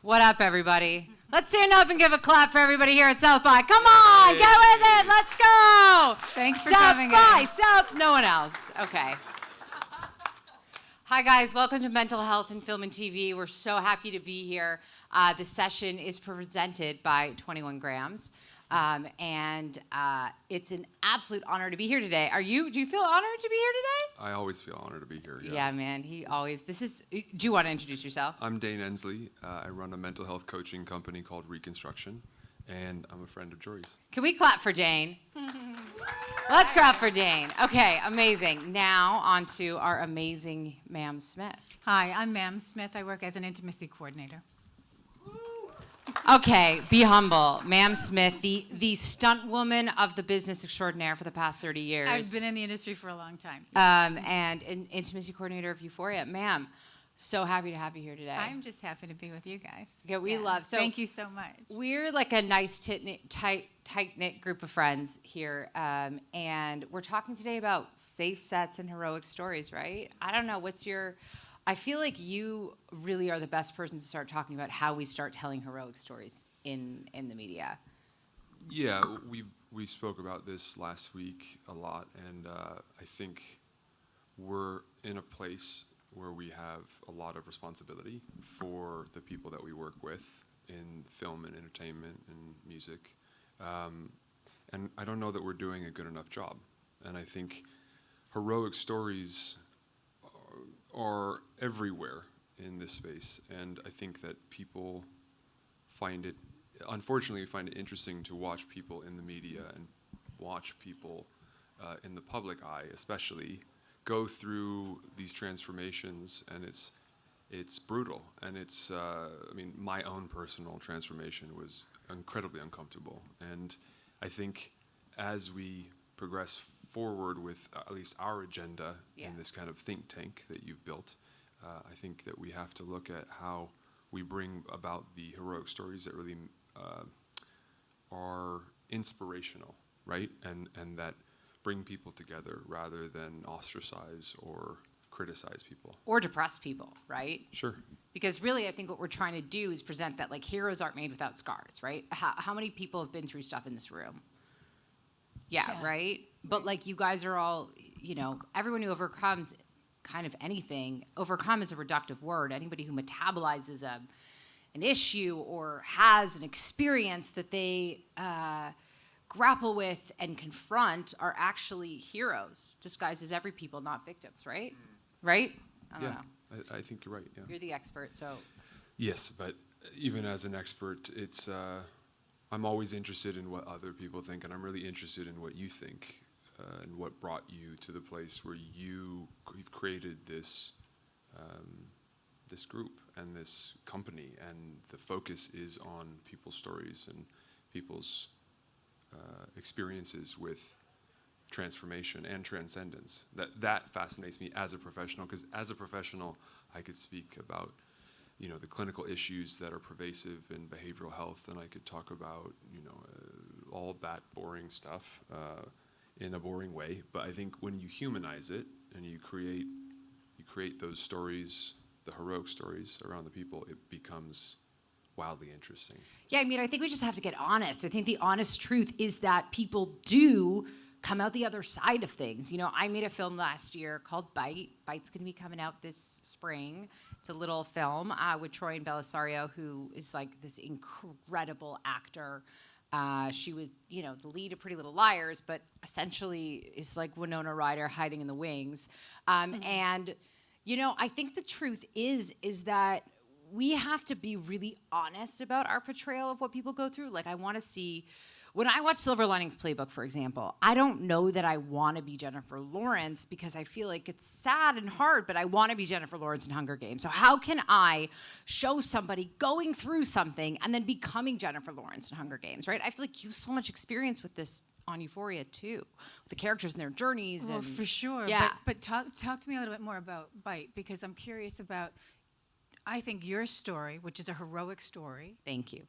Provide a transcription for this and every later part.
What up, everybody? Let's stand up and give a clap for everybody here at South by. Come on, get with it. Let's go. Thanks for South coming. by, South. No one else. Okay. Hi, guys. Welcome to Mental Health in Film and TV. We're so happy to be here. The session is presented by 21 Grams. And it's an absolute honor to be here today. Do you feel honored to be here today? I always feel honored to be here. Yeah, man. Do you want to introduce yourself? I'm Dane Ensley. I run a mental health coaching company called Reconstruction, and I'm a friend of Jory's. Can we clap for Dane? Let's clap for Dane. Okay, amazing. Now on to our amazing Ma'am Smith. Hi, I'm Ma'am Smith. I work as an intimacy coordinator. Okay, be humble. Ma'am Smith, the stunt woman of the business extraordinaire for the past 30 years. I've been in the industry for a long time. And an intimacy coordinator of Euphoria. Ma'am, so happy to have you here today. I'm just happy to be with you guys. Yeah, we love. So thank you so much. We're like a nice, tight-knit group of friends here, and we're talking today about safe sets and heroic stories, right? I don't know, I feel like you really are the best person to start talking about how we start telling heroic stories in the media. Yeah, we spoke about this last week a lot, and I think we're in a place where we have a lot of responsibility for the people that we work with in film and entertainment and music. And I don't know that we're doing a good enough job. And I think heroic stories are everywhere in this space, and I think that people unfortunately find it interesting to watch people in the media and watch people in the public eye especially go through these transformations, and it's brutal, and it's my own personal transformation was incredibly uncomfortable, and I think as we progress forward with at least our agenda in this kind of think tank that you've built, I think that we have to look at how we bring about the heroic stories that really are inspirational, right? And that bring people together rather than ostracize or criticize people. Or depress people, right? Sure. Because really, I think what we're trying to do is present that like heroes aren't made without scars, right? How many people have been through stuff in this room? Yeah, right? But like you guys are all, everyone who overcomes kind of anything, overcome is a reductive word. Anybody who metabolizes an issue or has an experience that they grapple with and confront are actually heroes, disguised as every people, not victims, right? Right? I don't know. I think you're right, yeah. You're the expert, so. Yes, but even as an expert, it's I'm always interested in what other people think, and I'm really interested in what you think and what brought you to the place where you've created this this group and this company, and the focus is on people's stories and people's experiences with transformation and transcendence. That fascinates me as a professional, because as a professional, I could speak about the clinical issues that are pervasive in behavioral health, and I could talk about, all that boring stuff in a boring way. But I think when you humanize it and you create those stories, the heroic stories around the people, it becomes wildly interesting. Yeah, I think we just have to get honest. I think the honest truth is that people do come out the other side of things. I made a film last year called Bite. Bite's going to be coming out this spring. It's a little film with Troy and Belisario, who is like this incredible actor. She was, the lead of Pretty Little Liars, but essentially is like Winona Ryder hiding in the wings. And, I think the truth is that we have to be really honest about our portrayal of what people go through. Like, I want to see. When I watch Silver Linings Playbook, for example, I don't know that I want to be Jennifer Lawrence because I feel like it's sad and hard, but I want to be Jennifer Lawrence in Hunger Games. So how can I show somebody going through something and then becoming Jennifer Lawrence in Hunger Games, right? I feel like you have so much experience with this on Euphoria, too, with the characters and their journeys. Well, and for sure. Yeah. But talk to me a little bit more about Bite, because I'm curious about, I think your story, which is a heroic story. Thank you.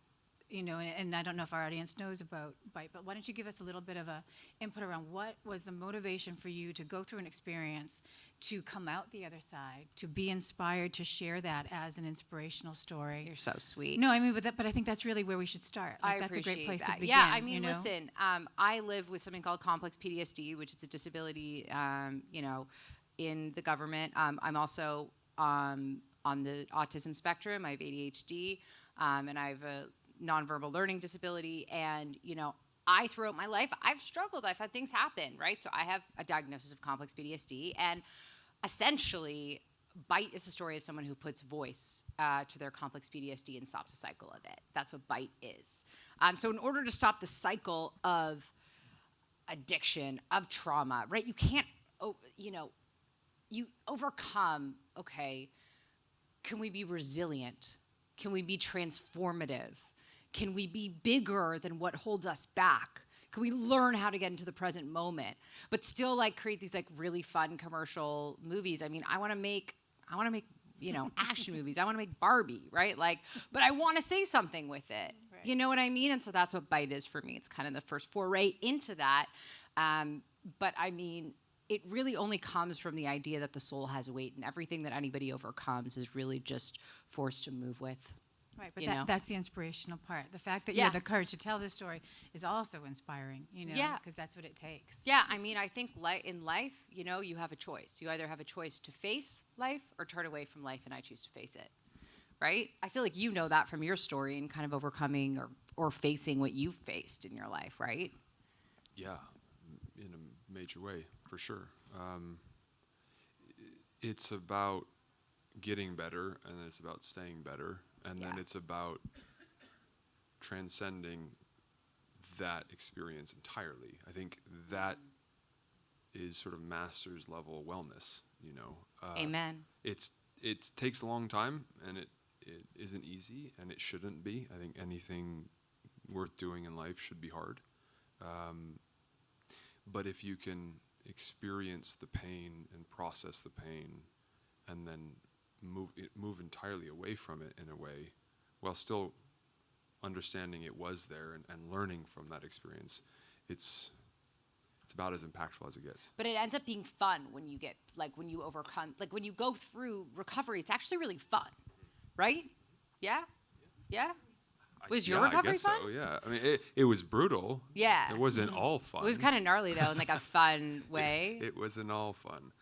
and I don't know if our audience knows about Bite, but why don't you give us a little bit of a input around what was the motivation for you to go through an experience, to come out the other side, to be inspired, to share that as an inspirational story? You're so sweet. No, I mean, but I think that's really where we should start. I That's a great appreciate place that. to begin. Yeah, I mean, you know? listen, I live with something called complex PTSD, which is a disability, in the government. I'm also on the autism spectrum. I have ADHD, and I have a nonverbal learning disability. And, I, throughout my life, I've struggled. I've had things happen, right? So I have a diagnosis of complex PTSD. And essentially, Bite is a story of someone who puts voice to their complex PTSD and stops the cycle of it. That's what Bite is. So in order to stop the cycle of addiction, of trauma, right? You can't, you overcome, okay, can we be resilient? Can we be transformative? Can we be bigger than what holds us back? Can we learn how to get into the present moment, but still create these really fun commercial movies? I mean, I want to make action movies. I want to make Barbie, right? But I want to say something with it. Right. You know what I mean? And so that's what Bite is for me. It's kind of the first foray into that. But I mean, it really only comes from the idea that the soul has weight, and everything that anybody overcomes is really just forced to move with. Right, but that's the inspirational part. The fact that you Yeah. have the courage to tell this story is also inspiring, Yeah. because that's what it takes. Yeah, I mean, I think in life, you have a choice. You either have a choice to face life or turn away from life, and I choose to face it, right? I feel like you know that from your story and kind of overcoming or facing what you've faced in your life, right? Yeah, in a major way, for sure. It's about getting better, and it's about staying better, and then Yeah. it's about transcending that experience entirely. I think that is sort of master's level wellness, Amen. It takes a long time, and it isn't easy, and it shouldn't be. I think anything worth doing in life should be hard. But if you can experience the pain and process the pain, and then move entirely away from it in a way, while still understanding it was there and learning from that experience, it's about as impactful as it gets. But it ends up being fun when you get, when you overcome, when you go through recovery, it's actually really fun, right? Yeah? Yeah? Was your recovery I guess fun? So, yeah. I mean, it was brutal. Yeah. It wasn't all fun. It was kind of gnarly, though, in a fun way. It wasn't all fun.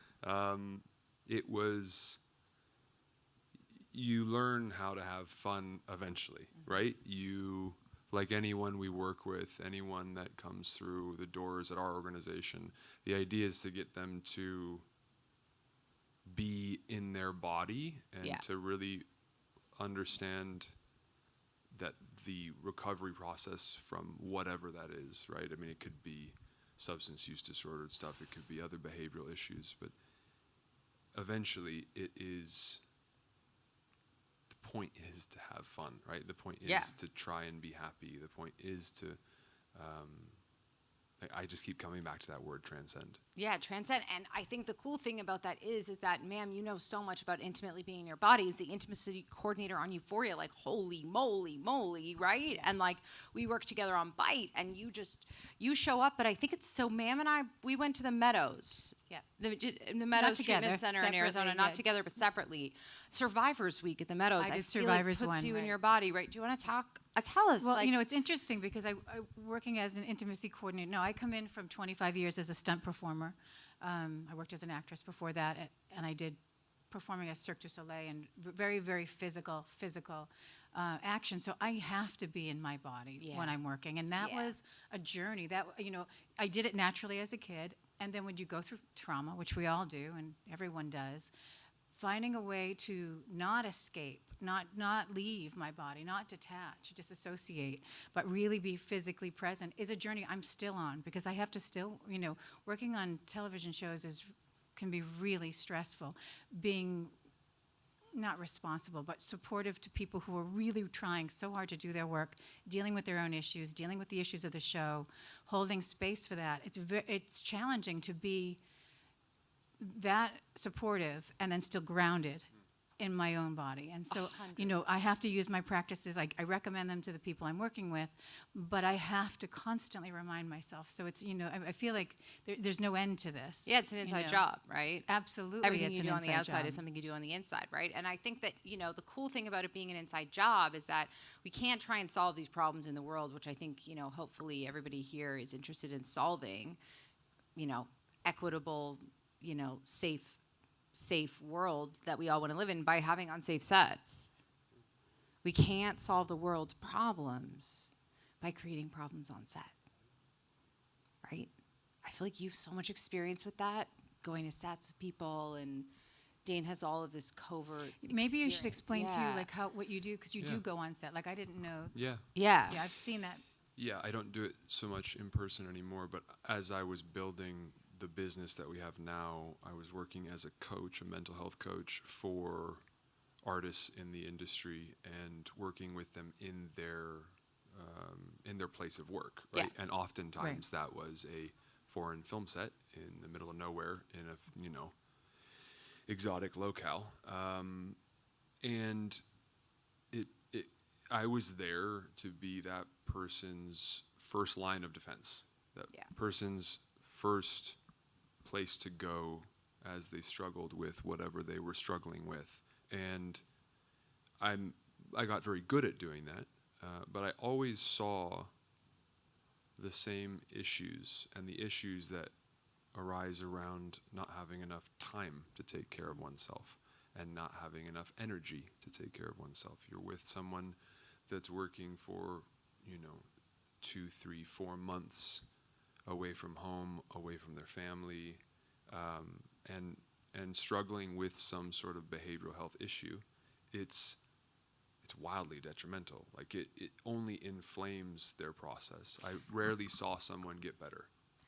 It was, you learn how to have fun eventually, right? You, like anyone we work with, anyone that comes through the doors at our organization, the idea is to get them to be in their body and Yeah. to really understand that the recovery process from whatever that is, right? I mean, it could be substance use disorder stuff, it could be other behavioral issues, but eventually the point is to have fun, right? The point is Yeah. to try and be happy. The point is to, I just keep coming back to that word, transcend. Yeah, transcend. And I think the cool thing about that is that, ma'am, you know so much about intimately being in your body. Is the intimacy coordinator on Euphoria, holy moly, right? And we work together on Bite, and you show up. But I think it's so, ma'am and I, we went to the Meadows. Yeah. The Meadows together, Treatment Center in Arizona, separately, not yeah. together, but separately. Survivors Week at the Meadows. I did feel Survivors puts one, you in right. your body, right? Do you want to talk? Tell us. Well, it's interesting because I working as an intimacy coordinator. No, I come in from 25 years as a stunt performer. I worked as an actress before that, and I did performing at Cirque du Soleil and very, very physical action. So I have to be in my body when I'm working, and that was a journey. That I did it naturally as a kid, and then when you go through trauma, which we all do, and everyone does, finding a way to not escape, not leave my body, not detach, disassociate, but really be physically present is a journey I'm still on, because I have to still, working on television shows can be really stressful. Being not responsible, but supportive to people who are really trying so hard to do their work, dealing with their own issues, dealing with the issues of the show, holding space for that. It's challenging to be that supportive and then still grounded in my own body. And so, I have to use my practices. I recommend them to the people I'm working with, but I have to constantly remind myself. So it's, I feel like there's no end to this. Yeah, it's an inside job, right? Absolutely. Everything it's you an do on the inside outside job. is something you do on the inside, right? And I think that, the cool thing about it being an inside job is that we can't try and solve these problems in the world, which I think, hopefully everybody here is interested in solving, equitable, safe world that we all want to live in by having unsafe sets. We can't solve the world's problems by creating problems on set, right? I feel like you have so much experience with that, going to sets with people, and Dane has all of this covert Maybe you should experience. explain Yeah. too, what you do, because you do Yeah. go on set. Like, I didn't know. Yeah. Yeah. Yeah, I've seen that. Yeah, I don't do it so much in person anymore, but as I was building the business that we have now, I was working as a coach, a mental health coach for artists in the industry and working with them in their place of work, right? Yeah. And oftentimes that was a foreign film set in the middle of nowhere in a, exotic locale. And I was there to be that person's first line of defense, that person's first place to go as they struggled with whatever they were struggling with. And I got very good at doing that, but I always saw the same issues, and the issues that arise around not having enough time to take care of oneself and not having enough energy to take care of oneself. You're with someone that's working for, 2, 3, 4 months away from home, away from their family, and struggling with some sort of behavioral health issue. It's wildly detrimental. Like it only inflames their process. I rarely saw someone get better.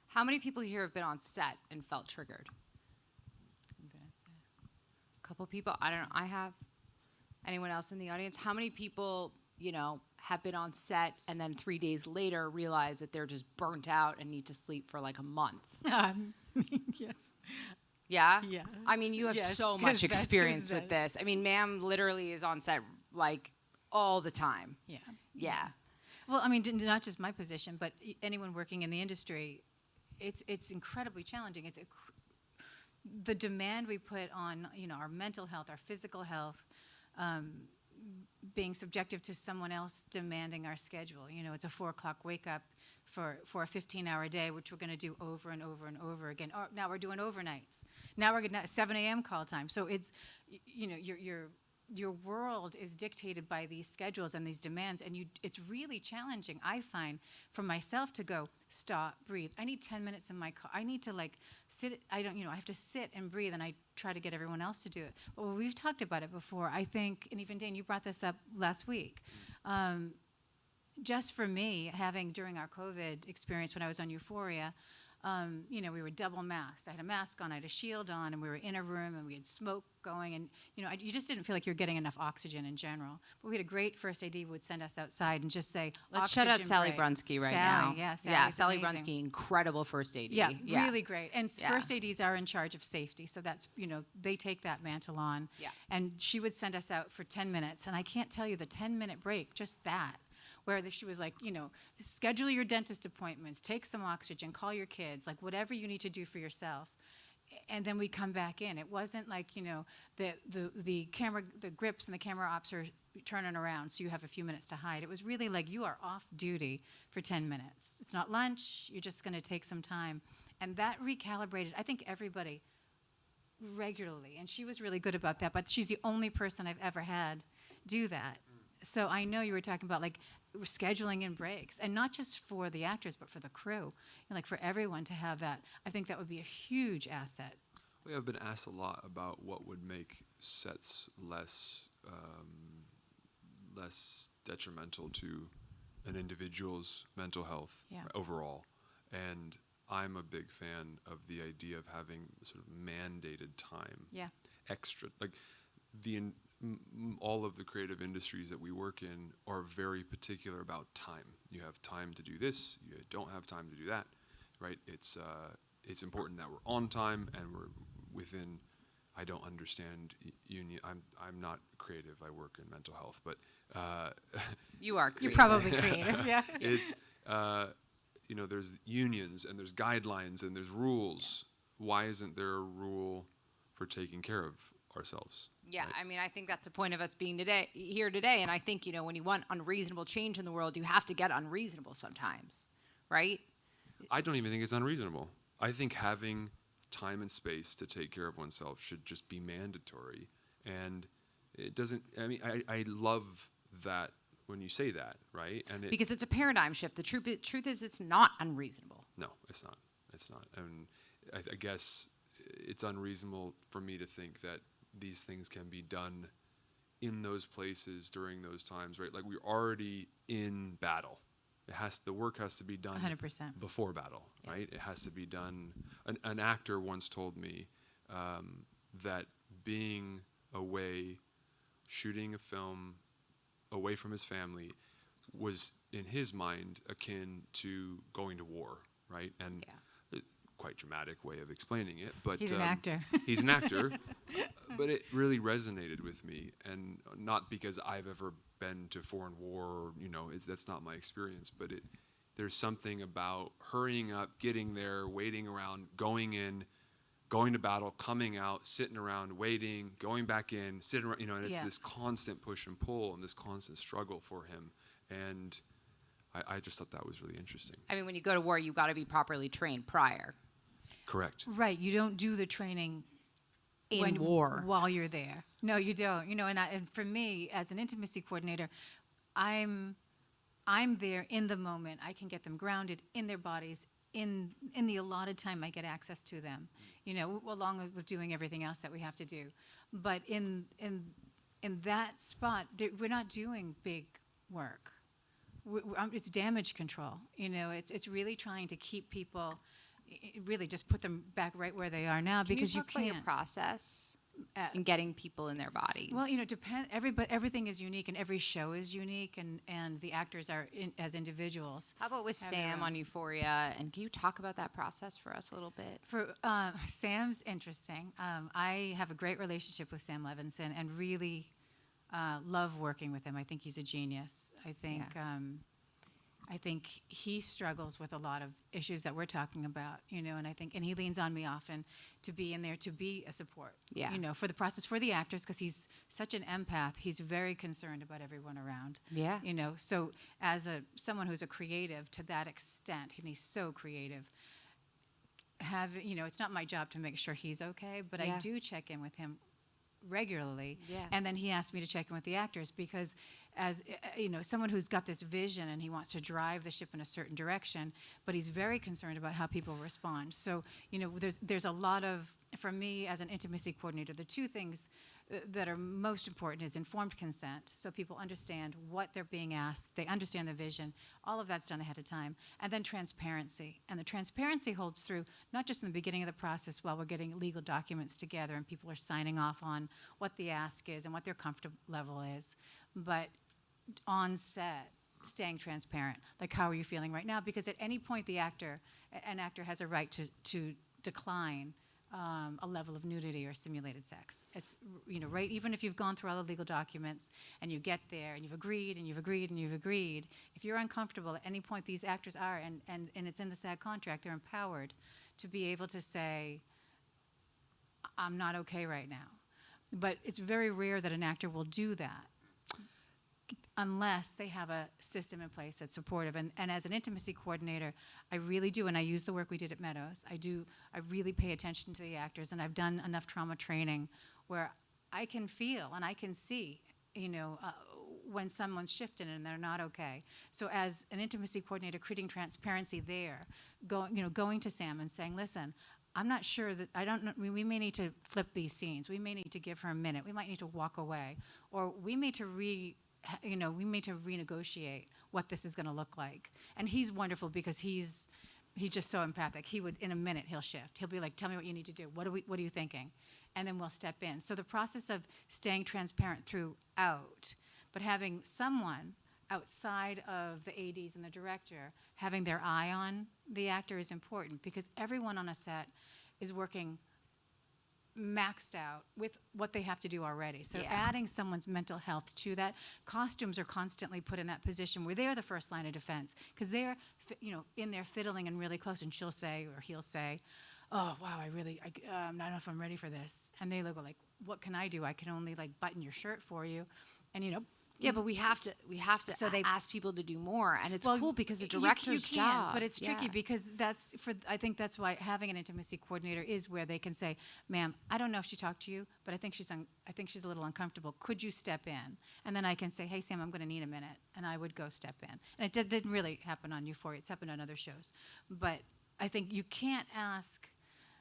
How many people here have been on set and felt triggered? A couple people. I don't know. I have. Anyone else in the audience? How many people, have been on set and then 3 days later realize that they're just burnt out and need to sleep for like a month? Yes. Yeah? Yeah. I mean, you have Yes, so 'cause much that's- 'cause experience with that- this. I mean, ma'am literally is on set like all the time. Yeah. Yeah. Well, I mean, not just my position, but anyone working in the industry, it's incredibly challenging. The demand we put on, our mental health, our physical health, being subjective to someone else demanding our schedule. It's a 4 o'clock wake up for a 15-hour day, which we're going to do over and over and over again. Oh, now we're doing overnights. Now we're getting 7 a.m. call time. So it's, your world is dictated by these schedules and these demands, and it's really challenging, I find, for myself to go, stop, breathe. I need 10 minutes in my car. I need to sit. I have to sit and breathe, and I try to get everyone else to do it. But we've talked about it before, I think, and even Dane, you brought this up last week. Just for me, having during our COVID experience when I was on Euphoria, we were double masked. I had a mask on, I had a shield on, and we were in a room, and we had smoke going, and you just didn't feel like you're getting enough oxygen in general. But we had a great first AD who would send us outside and just say, Let's shout out "Oxygen Sally break." Brunsky right Sally, now. Yeah, Sally amazing. Brunsky, incredible first AD. Yeah, really great. And Yeah. first ADs are in charge of safety, so that's, they take that mantle on. Yeah. And she would send us out for 10 minutes, and I can't tell you the 10-minute break, just that, where she was like, schedule your dentist appointments, take some oxygen, call your kids, like whatever you need to do for yourself. And then we come back in. It wasn't like, the camera, the grips and the camera ops are turning around so you have a few minutes to hide. It was really like you are off duty for 10 minutes. It's not lunch, you're just going to take some time. And that recalibrated, I think, everybody regularly. And she was really good about that, but she's the only person I've ever had do that. So I know you were talking about we're scheduling in breaks, and not just for the actors, but for the crew, and for everyone to have that. I think that would be a huge asset. We have been asked a lot about what would make sets less detrimental to an individual's mental health overall. And I'm a big fan of the idea of having sort of mandated time. Yeah. Extra, all of the creative industries that we work in are very particular about time. You have time to do this, you don't have time to do that, right? It's important that we're on time and we're within I don't understand union. I'm not creative. I work in mental health, but You are You're creative. probably creative, yeah. it's there's unions and there's guidelines and there's rules. Why isn't there a rule for taking care of ourselves? Yeah, right? I mean, I think that's the point of us being here today. And I think, when you want unreasonable change in the world, you have to get unreasonable sometimes, right? I don't even think it's unreasonable. I think having time and space to take care of oneself should just be mandatory. And it doesn't, I love that when you say that, right? And Because it's a paradigm shift. The truth is it's not unreasonable. no, it's not. It's not. And I guess it's unreasonable for me to think that these things can be done in those places during those times, right? Like we're already in battle. The work has to be done 100%. before battle, right? It has to be done. An actor once told me that being away, shooting a film away from his family, was in his mind akin to going to war, right? And quite dramatic way of explaining it, but He's an actor. He's an actor, but it really resonated with me, and not because I've ever been to foreign war, or, that's not my experience, but there's something about hurrying up, getting there, waiting around, going in, going to battle, coming out, sitting around, waiting, going back in, sitting around, and it's this constant push and pull and this constant struggle for him, and I just thought that was really interesting. I mean, when you go to war, you've got to be properly trained prior. Correct. Right, you don't do the training In war. while you're there. No, you don't. And for me, as an intimacy coordinator, I'm there in the moment. I can get them grounded in their bodies in the allotted time I get access to them. Along with doing everything else that we have to do. But in that spot, we're not doing big work. It's damage control. It's really trying to keep people. Really just put them back right where they are now, because you you talk about can't. your process in getting people in their bodies? Well, everything is unique, and every show is unique, and the actors are as individuals. How about with have their Sam own. on Euphoria? And can you talk about that process for us a little bit? For Sam's interesting. I have a great relationship with Sam Levinson, and really love working with him. I think he's a genius. I think he struggles with a lot of issues that we're talking about, and he leans on me often to be in there, to be a support, for the process, for the actors, because he's such an empath. He's very concerned about everyone around. Yeah. So as someone who's a creative to that extent, and he's so creative, it's not my job to make sure he's okay, but I do check in with him regularly. Yeah. And then he asked me to check in with the actors, because as someone who's got this vision and he wants to drive the ship in a certain direction, but he's very concerned about how people respond. So there's a lot of, for me as an intimacy coordinator, the two things that are most important is informed consent, so people understand what they're being asked, they understand the vision, all of that's done ahead of time, and then transparency. And the transparency holds through not just in the beginning of the process while we're getting legal documents together and people are signing off on what the ask is and what their comfort level is, but on set, staying transparent. Like, how are you feeling right now? Because at any point an actor has a right to decline a level of nudity or simulated sex. It's, right, even if you've gone through all the legal documents and you get there and you've agreed and you've agreed and you've agreed, if you're uncomfortable at any point, these actors are, and it's in the SAG contract, they're empowered to be able to say, I'm not okay right now. But it's very rare that an actor will do that unless they have a system in place that's supportive. And as an intimacy coordinator, I really do, and I use the work we did at Meadows, I really pay attention to the actors, and I've done enough trauma training where I can feel and I can see, when someone's shifting and they're not okay. So as an intimacy coordinator, creating transparency there, going to Sam and saying, listen, I'm not sure that, I don't know, we may need to flip these scenes. We may need to give her a minute. We might need to walk away. Or we may to renegotiate what this is going to look like. And he's wonderful because he's just so empathic. He would, in a minute, he'll shift. He'll be like, tell me what you need to do. What are you thinking? And then we'll step in. So the process of staying transparent throughout, but having someone outside of the ADs and the director, having their eye on the actor is important, because everyone on a set is working maxed out with what they have to do already. So Yeah. adding someone's mental health to that, costumes are constantly put in that position where they're the first line of defense because they're, in there fiddling and really close, and she'll say or he'll say, "Oh wow, I don't know if I'm ready for this," and they go like, "What can I do? I can only like button your shirt for you," and Yeah, but we have to So they- ask people to do more, and it's Well, cool because the you director's can, job. but it's tricky Yeah. because I think that's why having an intimacy coordinator is where they can say, "Ma'am, I don't know if she talked to you, but I think she's a little uncomfortable. Could you step in?" And then I can say, "Hey, Sam, I'm going to need a minute," and I would go step in. And it didn't really happen on Euphoria; it's happened on other shows. But I think you can't ask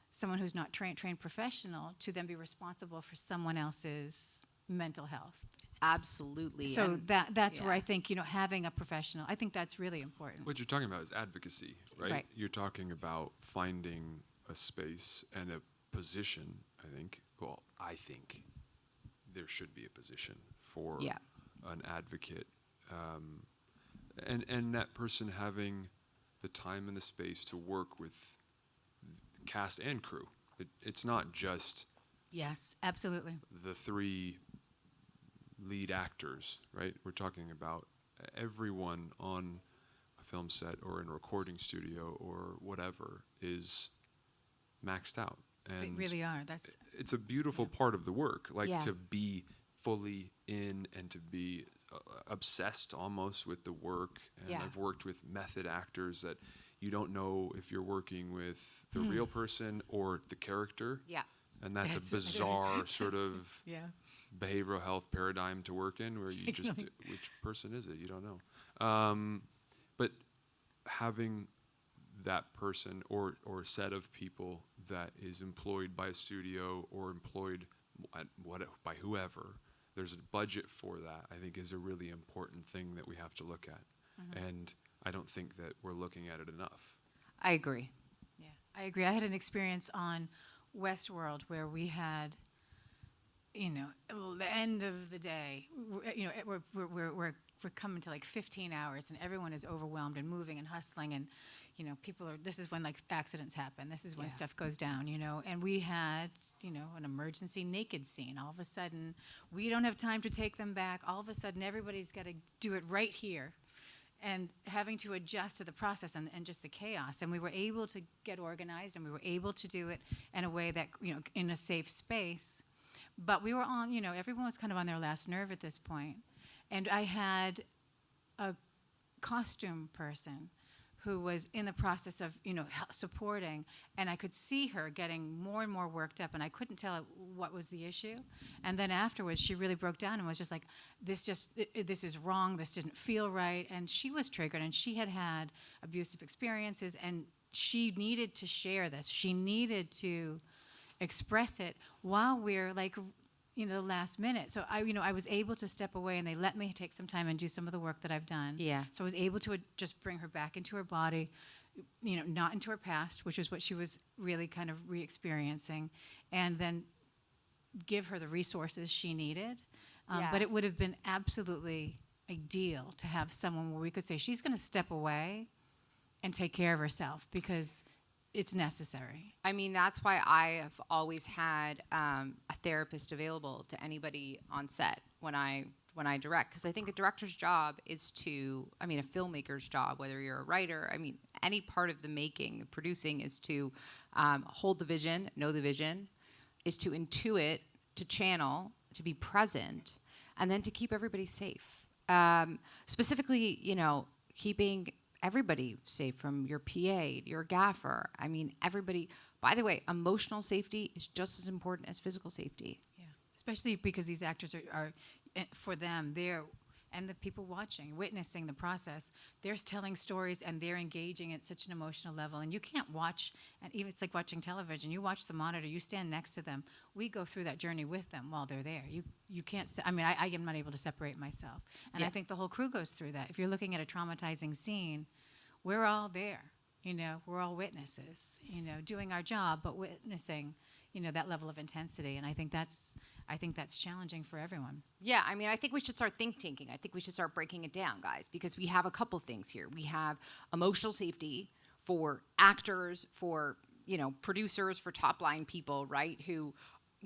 someone who's not trained professional to then be responsible for someone else's mental health. Absolutely. So and- that's where yeah. I think, having a professional, I think that's really important. What you're talking about is advocacy, right? Right. You're talking about finding a space and a position, I think. Well, I think there should be a position for Yeah. an advocate. And that person having the time and the space to work with cast and crew. It's not just Yes, absolutely. the three lead actors, right? We're talking about everyone on a film set or in a recording studio or whatever is maxed out. They And really are. That's it's a beautiful part of the work, like Yeah. to be fully in and to be obsessed almost with the work. And Yeah. I've worked with method actors that you don't know if you're working with the real person or the character. Yeah. And that's a That's- bizarre sort of yeah. behavioral health paradigm to work in where you just, Exactly. which person is it? You don't know. But having that person or set of people that is employed by a studio or employed by whoever, there's a budget for that, I think is a really important thing that we have to look at. And I don't think that we're looking at it enough. I agree. Yeah, I agree. I had an experience on Westworld where we had, the end of the day. We're coming to like 15 hours, and everyone is overwhelmed and moving and hustling, and people are. This is when like accidents happen. This is when Yeah. stuff goes down. And we had an emergency naked scene. All of a sudden, we don't have time to take them back. All of a sudden, everybody's got to do it right here. And having to adjust to the process and just the chaos. And we were able to get organized, and we were able to do it in a way that, in a safe space. But we were on, everyone was kind of on their last nerve at this point. And I had a costume person who was in the process of, supporting, and I could see her getting more and more worked up, and I couldn't tell what was the issue. And then afterwards, she really broke down and was just like, this is wrong, this didn't feel right, and she was triggered, and she had had abusive experiences, and she needed to share this. She needed to express it while we're like, the last minute. So I was able to step away, and they let me take some time and do some of the work that I've done. Yeah. So I was able to just bring her back into her body, not into her past, which is what she was really kind of re-experiencing, and then give her the resources she needed. Yeah. But it would have been absolutely ideal to have someone where we could say, she's going to step away and take care of herself because it's necessary. I mean, that's why I have always had a therapist available to anybody on set when I direct, because I think a director's job is a filmmaker's job, whether you're a writer, any part of the making, the producing, is to hold the vision, know the vision, is to intuit, to channel, to be present, and then to keep everybody safe. Specifically, keeping everybody safe, from your PA, your gaffer. Everybody. By the way, emotional safety is just as important as physical safety. Yeah, especially because these actors are for them, and the people watching, witnessing the process, they're telling stories and they're engaging at such an emotional level. And you can't watch, and even it's like watching television. You watch the monitor, you stand next to them. We go through that journey with them while they're there. You can't, I am not able to separate myself. And Yeah. I think the whole crew goes through that. If you're looking at a traumatizing scene, we're all there. We're all witnesses, doing our job, but witnessing, that level of intensity. And I think that's challenging for everyone. Yeah, I think we should start think tanking. I think we should start breaking it down, guys, because we have a couple things here. We have emotional safety for actors, for producers, for top line people, right, who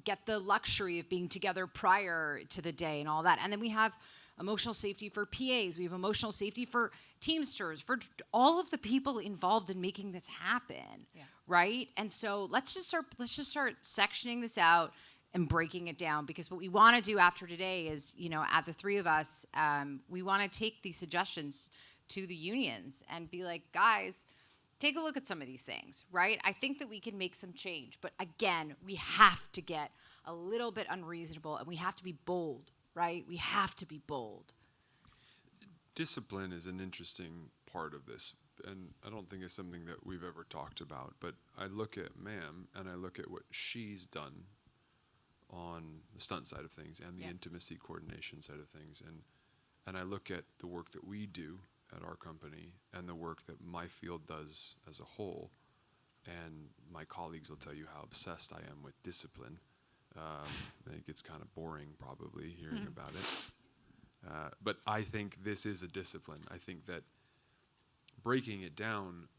get the luxury of being together prior to the day and all that. And then we have emotional safety for PAs. We have emotional safety for Teamsters, for all of the people involved in making this happen, right? And so let's just start sectioning this out and breaking it down, because what we want to do after today is, at the three of us, we want to take these suggestions to the unions and be like, guys, take a look at some of these things, right? I think that we can make some change, but again, we have to get a little bit unreasonable and we have to be bold, right? We have to be bold. Discipline is an interesting part of this, and I don't think it's something that we've ever talked about, but I look at Ma'am and I look at what she's done on the stunt side of things and the intimacy coordination side of things, and I look at the work that we do at our company and the work that my field does as a whole, and my colleagues will tell you how obsessed I am with discipline. I think it's kind of boring probably hearing about it. But I think this is a discipline. I think that breaking it down,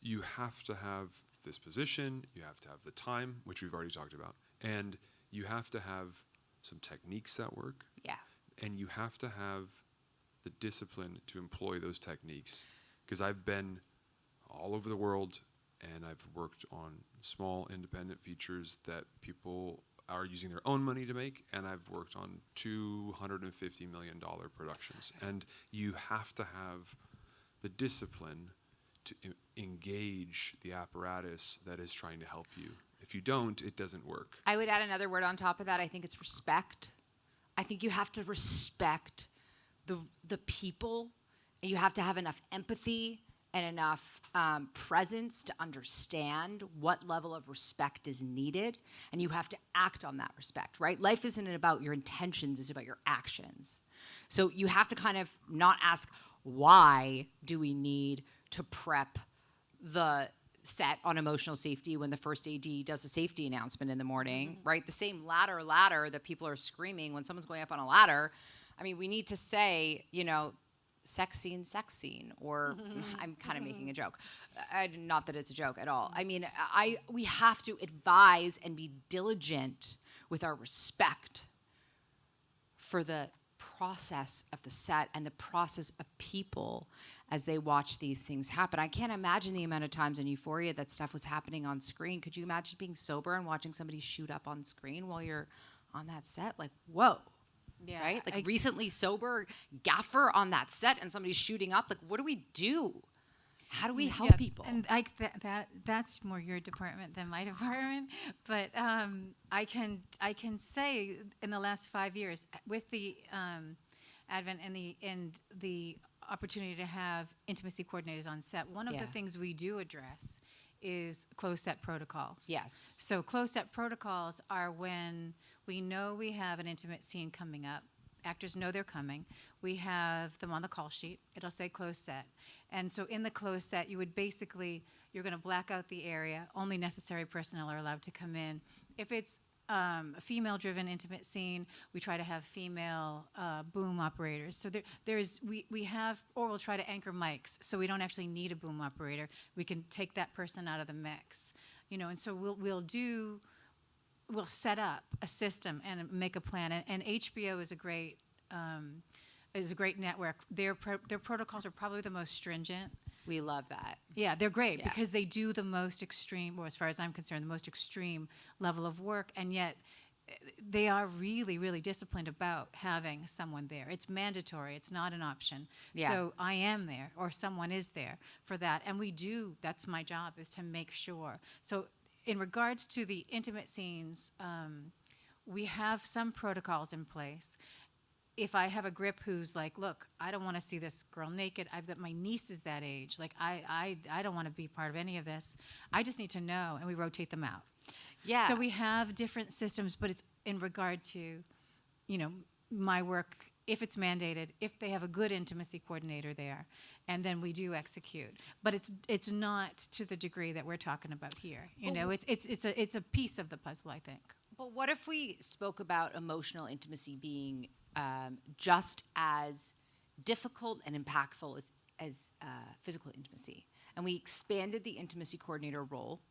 you have to have this position, you have to have the time, which we've already talked about, and you have to have some techniques that work. Yeah. And you have to have the discipline to employ those techniques. Because I've been all over the world, and I've worked on small independent features that people are using their own money to make, and I've worked on $250 million productions. And you have to have the discipline to engage the apparatus that is trying to help you. If you don't, it doesn't work. I would add another word on top of that. I think it's respect. I think you have to respect the people. You have to have enough empathy and enough presence to understand what level of respect is needed, and you have to act on that respect, right? Life isn't about your intentions, it's about your actions. So you have to kind of not ask, why do we need to prep the set on emotional safety when the first AD does a safety announcement in the morning, right? The same ladder that people are screaming when someone's going up on a ladder. I mean, we need to say, sex scene, or I'm kind of making a joke. Not that it's a joke at all. I mean, we have to advise and be diligent with our respect for the process of the set and the process of people as they watch these things happen. I can't imagine the amount of times in Euphoria that stuff was happening on screen. Could you imagine being sober and watching somebody shoot up on screen while you're on that set? Like, whoa. Yeah, right? Like recently sober gaffer on that set and somebody's shooting up. Like, what do we do? How do we help people? And that's more your department than my department. But I can say in the last 5 years, with the advent and the opportunity to have intimacy coordinators on set, one of the things we do address is closed set protocols. Yes. So closed set protocols are when we know we have an intimate scene coming up. Actors know they're coming. We have them on the call sheet. It'll say closed set. And so in the closed set, you're going to black out the area. Only necessary personnel are allowed to come in. If it's a female-driven intimate scene, we try to have female boom operators. So we have, or we'll try to anchor mics, so we don't actually need a boom operator. We can take that person out of the mix, and so we'll set up a system and make a plan. And HBO is a great network. Their protocols are probably the most stringent. We love that. Yeah, they're great because they do the most extreme, or as far as I'm concerned, the most extreme level of work, and yet they are really, really disciplined about having someone there. It's mandatory. It's not an option. Yeah. So I am there, or someone is there for that. And that's my job, is to make sure. So in regards to the intimate scenes, we have some protocols in place. If I have a grip who's like, look, I don't want to see this girl naked. I've got my niece is that age. Like, I don't want to be part of any of this. I just need to know, and we rotate them out. Yeah. So we have different systems, but it's in regard to, my work, if it's mandated, if they have a good intimacy coordinator there, and then we do execute. But it's not to the degree that we're talking about here. It's a piece of the puzzle, I think. But what if we spoke about emotional intimacy being just as difficult and impactful as physical intimacy, and we expanded the intimacy coordinator role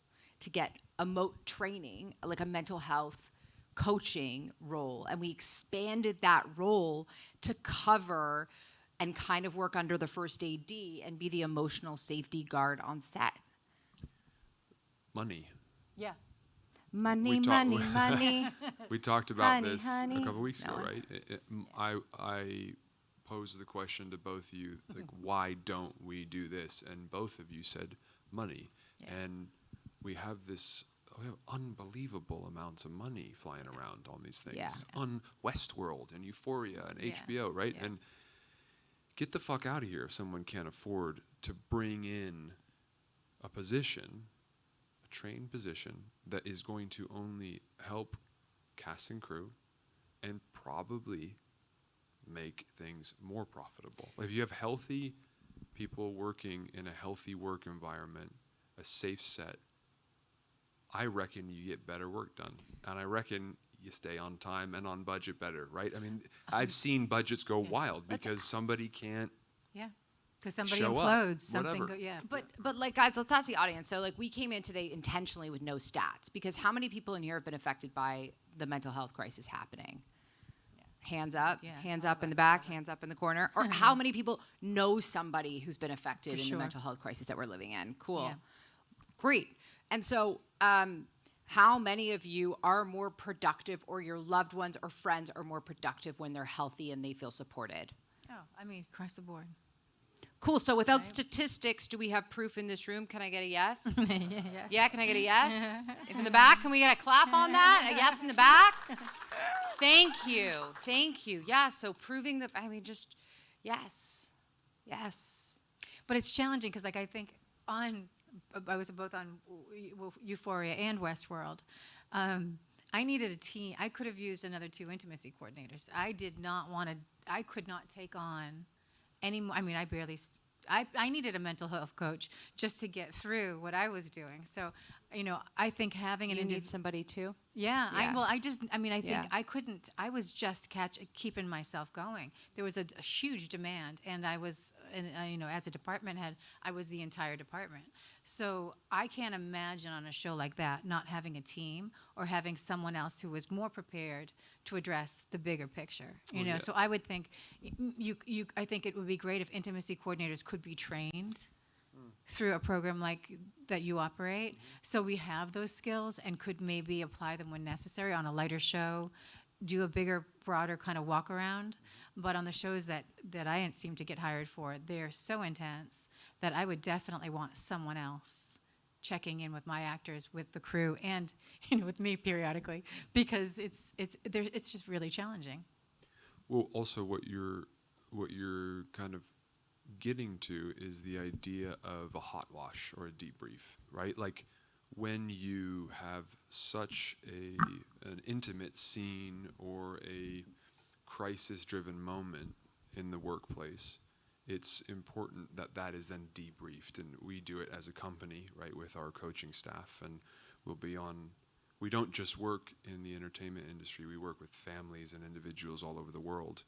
to get training, like a mental health coaching role, and we expanded that role to cover and kind of work under the first AD and be the emotional safety guard on set. Money. Yeah. Money, We money, talk- money. We talked about Honey, this honey. a couple weeks ago, No. right? I posed the question to both of you, like, why don't we do this? And both of you said money. Yeah. And we have unbelievable amounts of money flying around on these things. Yeah. On Westworld and Euphoria and Yeah. HBO, right? Yeah. And get the fuck out of here if someone can't afford to bring in a position, a trained position, that is going to only help cast and crew and probably make things more profitable. If you have healthy people working in a healthy work environment, a safe set, I reckon you get better work done. And I reckon you stay on time and on budget better, right? I mean, I've seen budgets go wild because somebody can't. Yeah. Because somebody Show up, implodes. Something. whatever. Yeah. But like, guys, let's ask the audience. So like, we came in today intentionally with no stats, because how many people in here have been affected by the mental health crisis happening? Hands up, Yeah, hands all up in the of us, back, all of hands up in the corner. Or how many people know somebody who's been affected For in sure. the mental health crisis that we're living in? Cool. Yeah. Great. And so, how many of you are more productive, or your loved ones or friends are more productive when they're healthy and they feel supported? Oh, I mean, across the board. Cool. So without Right. statistics, do we have proof in this room? Can I get a yes? Yeah. Yeah, can I get a yes? If in the back, can we get a clap on that? A yes in the back? Thank you. Thank you. Yeah, so proving that, I mean, just, yes. Yes. But it's challenging because, like, I think I was both on Euphoria and Westworld. I needed a team. I could have used another 2 intimacy coordinators. I could not take on any more. I mean, I needed a mental health coach just to get through what I was doing. So, I think having an You need individual. somebody too? Yeah, Yeah. I think Yeah. I couldn't, I was just keeping myself going. There was a huge demand, and I was, as a department head, I was the entire department. So I can't imagine on a show like that not having a team or having someone else who was more prepared to address the bigger picture. Yeah. So I would think, I think it would be great if intimacy coordinators could be trained through a program like that you operate, so we have those skills and could maybe apply them when necessary on a lighter show, do a bigger, broader kind of walk around. But on the shows that I seem to get hired for, they're so intense that I would definitely want someone else checking in with my actors, with the crew, and with me periodically, because it's just really challenging. Well, also what you're kind of getting to is the idea of a hot wash or a debrief, right? Like, when you have such an intimate scene or a crisis-driven moment in the workplace, it's important that is then debriefed, and we do it as a company, right, with our coaching staff, and we don't just work in the entertainment industry, we work with families and individuals all over the world.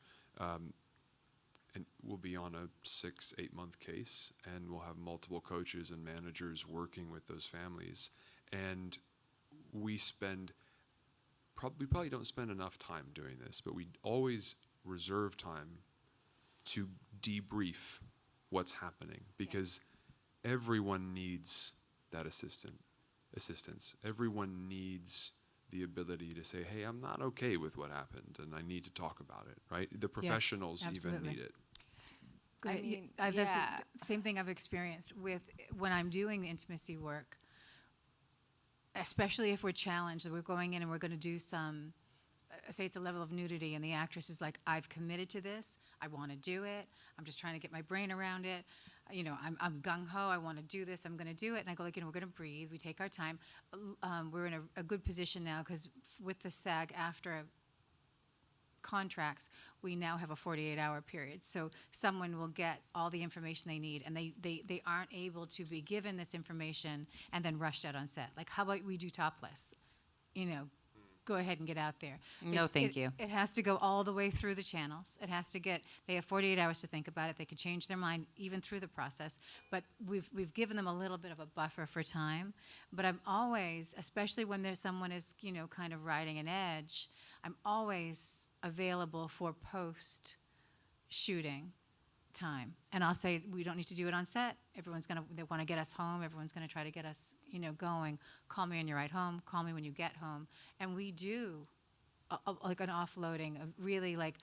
And we'll be on a 6-8 month case, and we'll have multiple coaches and managers working with those families. And we probably don't spend enough time doing this, but we always reserve time to debrief what's happening, because everyone needs that assistance. Everyone needs the ability to say, hey, I'm not okay with what happened, and I need to talk about it, right? The professionals even absolutely. need it. I mean, That's yeah. the same thing I've experienced with when I'm doing the intimacy work, especially if we're challenged, we're going in and we're going to do some, say it's a level of nudity, and the actress is like, I've committed to this, I want to do it, I'm just trying to get my brain around it, I'm gung-ho, I want to do this, I'm going to do it, and I go like, we're going to breathe, we take our time. We're in a good position now, because with the SAG-AFTRA contracts, we now have a 48-hour period. So someone will get all the information they need, and they aren't able to be given this information and then rushed out on set. Like, how about we do topless? go ahead and get out there. No, thank you. It has to go all the way through the channels. It has to they have 48 hours to think about it. They can change their mind even through the process. But we've given them a little bit of a buffer for time. But I'm always, especially when there's someone is, kind of riding an edge, I'm always available for post-shooting time. And I'll say, we don't need to do it on set. They want to get us home. Everyone's going to try to get us, going. Call me on your ride home. Call me when you get home. And we do like an offloading of really like,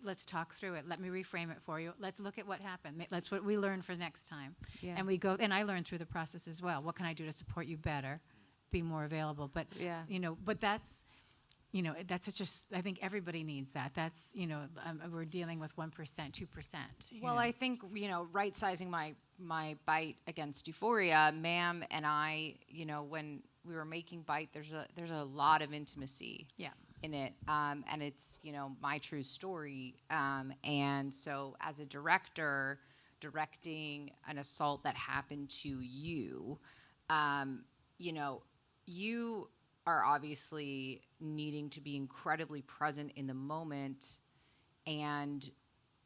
let's talk through it. Let me reframe it for you. Let's look at what happened. Let's what we learn for next time. Yeah. And we go, and I learn through the process as well. What can I do to support you better, be more available? But, but that's just, I think everybody needs that. That's, we're dealing with 1%, 2%. Well, I think, right sizing my bite against Euphoria, Ma'am and I, when we were making Bite, there's a lot of intimacy in it. And it's, my true story. And so as a director, directing an assault that happened to you, you are obviously needing to be incredibly present in the moment, and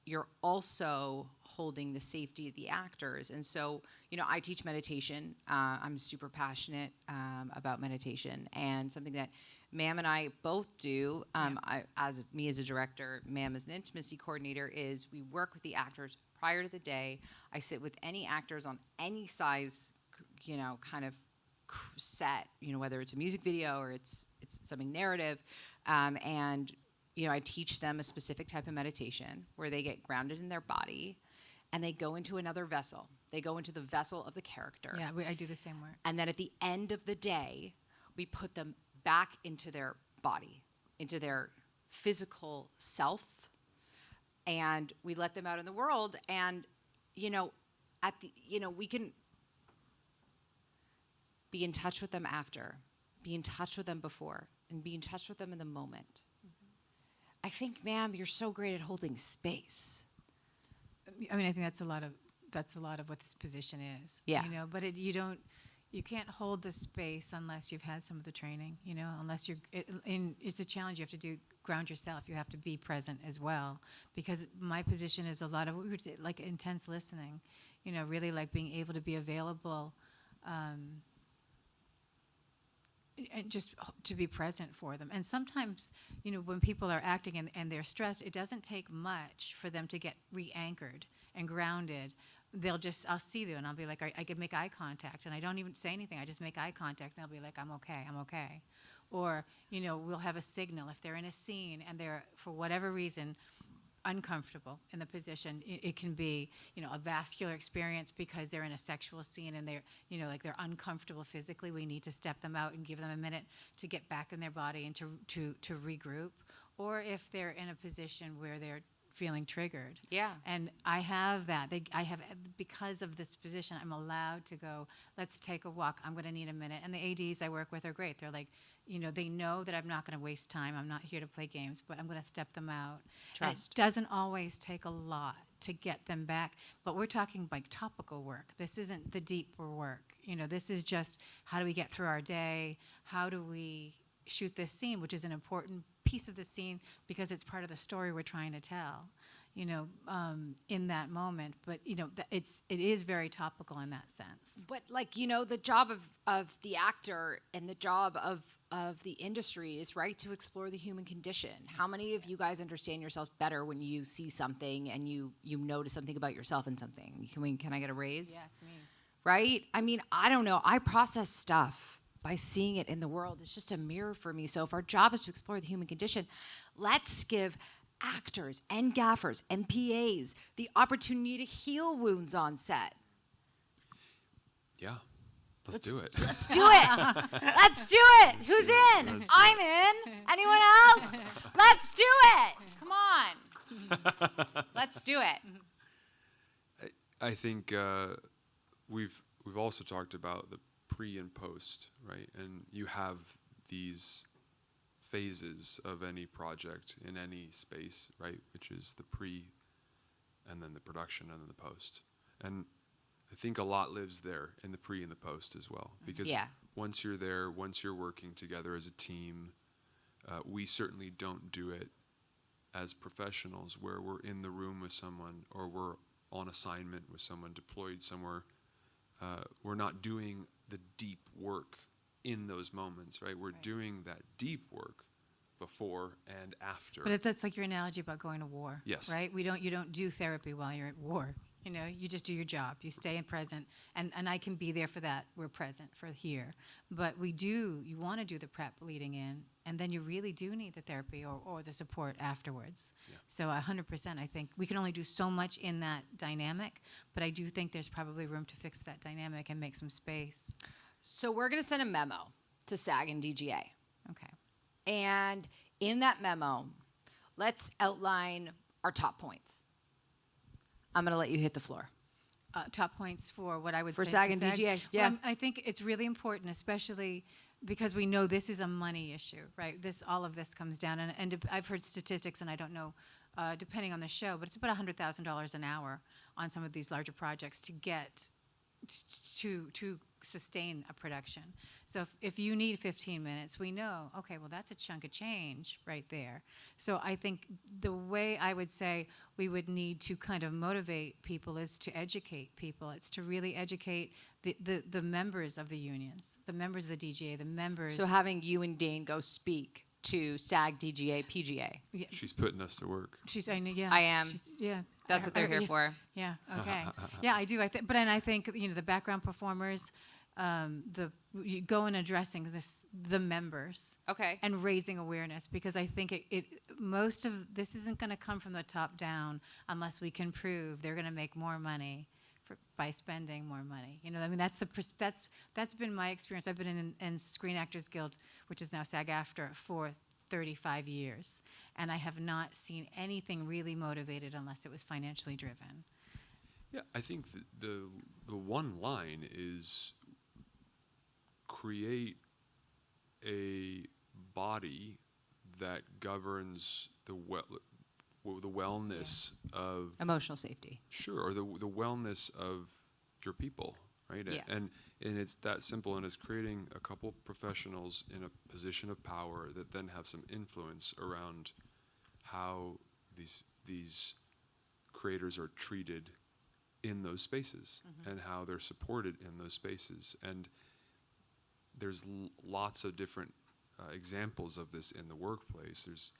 you're also holding the safety of the actors. And so, I teach meditation. I'm super passionate about meditation, and something that Ma'am and I both do, as a director, Ma'am as an intimacy coordinator, is we work with the actors prior to the day. I sit with any actors on any size, kind of set, whether it's a music video or it's something narrative, and I teach them a specific type of meditation where they get grounded in their body, and they go into another vessel. They go into the vessel of the character. Yeah, I do the same work. And then at the end of the day, we put them back into their body, into their physical self, and we let them out in the world. And we can be in touch with them after, be in touch with them before, and be in touch with them in the moment. Mm-hmm. I think, Ma'am, you're so great at holding space. I mean, I think that's a lot of what this position is. Yeah. But you can't hold the space unless you've had some of the training. Unless it's a challenge. You have to ground yourself. You have to be present as well, because my position is a lot of like intense listening. Really like being able to be available. And just to be present for them. And sometimes, when people are acting and they're stressed, it doesn't take much for them to get re-anchored and grounded. I'll see them and I'll be like, I could make eye contact, and I don't even say anything. I just make eye contact, and they'll be like, I'm okay. Or, we'll have a signal if they're in a scene and they're, for whatever reason, uncomfortable in the position. It can be, a vascular experience because they're in a sexual scene and they're, they're uncomfortable physically. We need to step them out and give them a minute to get back in their body and to regroup. Or if they're in a position where they're feeling triggered. Yeah. And I have that. Because of this position, I'm allowed to go, let's take a walk. I'm going to need a minute. And the ADs I work with are great. They're like, they know that I'm not going to waste time. I'm not here to play games, but I'm going to step them out. Trust. And it doesn't always take a lot to get them back, but we're talking like topical work. This isn't the deeper work. This is just, how do we get through our day? How do we shoot this scene, which is an important piece of the scene because it's part of the story we're trying to tell, in that moment. But, it is very topical in that sense. But the job of the actor and the job of the industry is, right, to explore the human condition. How many of you guys understand yourself better when you see something and you notice something about yourself in something? Can I get a raise? Yes, me. Right? I mean, I don't know. I process stuff by seeing it in the world. It's just a mirror for me. So if our job is to explore the human condition, let's give actors and gaffers and PAs the opportunity to heal wounds on set. Yeah. Let's do it. Let's do it. Let's do it. Who's in? I'm in. Anyone else? Let's do it. Come on. Let's do it. I think we've also talked about the pre and post, right? And you have these phases of any project in any space, right? Which is the pre, and then the production, and then the post. And I think a lot lives there in the pre and the post as well. Because once you're there, once you're working together as a team, We certainly don't do it as professionals where we're in the room with someone or we're on assignment with someone deployed somewhere. We're not doing the deep work in those moments, right? We're doing that deep work before and after. But that's like your analogy about going to war. Yes. Right? You don't do therapy while you're at war. You know, you just do your job. You stay in present, and I can be there for that. We're present for here. But you want to do the prep leading in, and then you really do need the therapy or the support afterwards. Yeah. So 100%, I think we can only do so much in that dynamic, but I do think there's probably room to fix that dynamic and make some space. So we're going to send a memo to SAG and DGA. Okay. And in that memo, let's outline our top points. I'm going to let you hit the floor. Top points for what I would For say SAG to and SAG. DGA, Well, yeah. I think it's really important, especially because we know this is a money issue, right? All of this comes down, and I've heard statistics, and I don't know, depending on the show, but it's about $100,000 an hour on some of these larger projects to get to sustain a production. So if you need 15 minutes, we know, okay, well, that's a chunk of change right there. So I think the way I would say we would need to kind of motivate people is to educate people. It's to really educate the members of the unions, the members of the DGA, the members. So having you and Dane go speak to SAG, DGA, PGA. Yeah, She's putting us to work. yeah. I am. Yeah. That's what they're here yeah. for. Yeah. Okay. Yeah, I do. I think the background performers, you go and addressing the members. Okay. And raising awareness, because I think most of this isn't going to come from the top down unless we can prove they're going to make more money by spending more money. That's been my experience. I've been in Screen Actors Guild, which is now SAG-AFTRA, for 35 years, and I have not seen anything really motivated unless it was financially driven. Yeah, I think the one line is create a body that governs the wellness of Emotional safety. sure, or the wellness of your people, right? Yeah. And it's that simple, and it's creating a couple professionals in a position of power that then have some influence around how these creators are treated in those spaces and how they're supported in those spaces. And there's lots of different examples of this in the workplace. There's,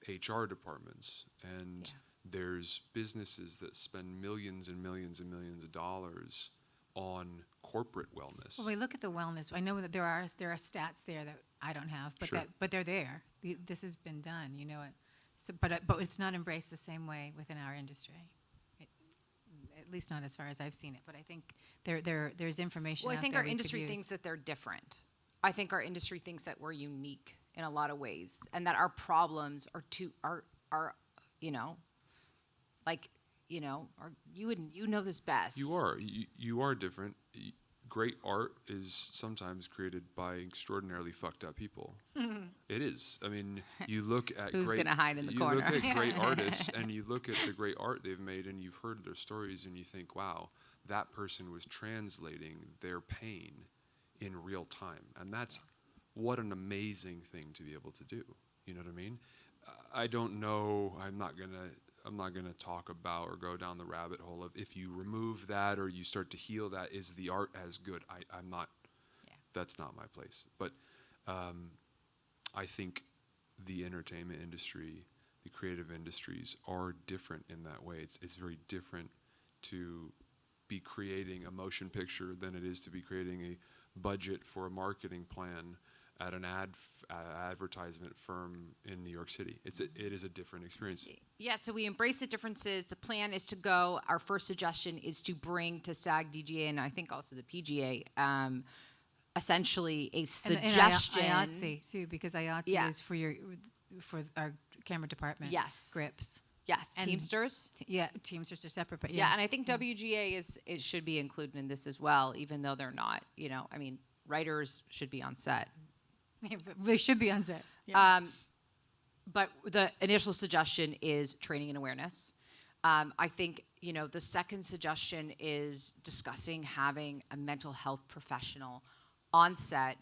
HR departments, and there's businesses that spend millions and millions and millions of dollars on corporate wellness. Well, we look at the wellness. I know that there are stats there that I don't have, but Sure. but they're there. This has been done, So, but it's not embraced the same way within our industry. At least not as far as I've seen it. But I think there's information. Well, I out think there our we could industry use. thinks that they're different. I think our industry thinks that we're unique in a lot of ways, and that our problems are you know this best. You are different. Great art is sometimes created by extraordinarily fucked up people. It is. I mean, you look at Who's great, gonna hide in the you corner? look at great artists, and you look at the great art they've made, and you've heard their stories, and you think, wow, that person was translating their pain in real time, and that's what an amazing thing to be able to do. You know what I mean? I don't know. I'm not gonna talk about or go down the rabbit hole of if you remove that or you start to heal that, is the art as good? I'm not. Yeah. That's not my place. But I think the entertainment industry, the creative industries are different in that way. It's very different to be creating a motion picture than it is to be creating a budget for a marketing plan at an advertisement firm in New York City. It is a different experience. Yeah, so we embrace the differences. The plan is to go. Our first suggestion is to bring to SAG, DGA, and I think also the PGA, essentially a suggestion. And IATSE too, because IATSE is for our camera department. Yes. Grips. Yes, And- Teamsters. Teamsters are separate, but Yeah, and I think WGA it should be included in this as well, even though they're not. Writers should be on set. They should be on set. Yeah. But the initial suggestion is training and awareness. I think, the second suggestion is discussing having a mental health professional on set,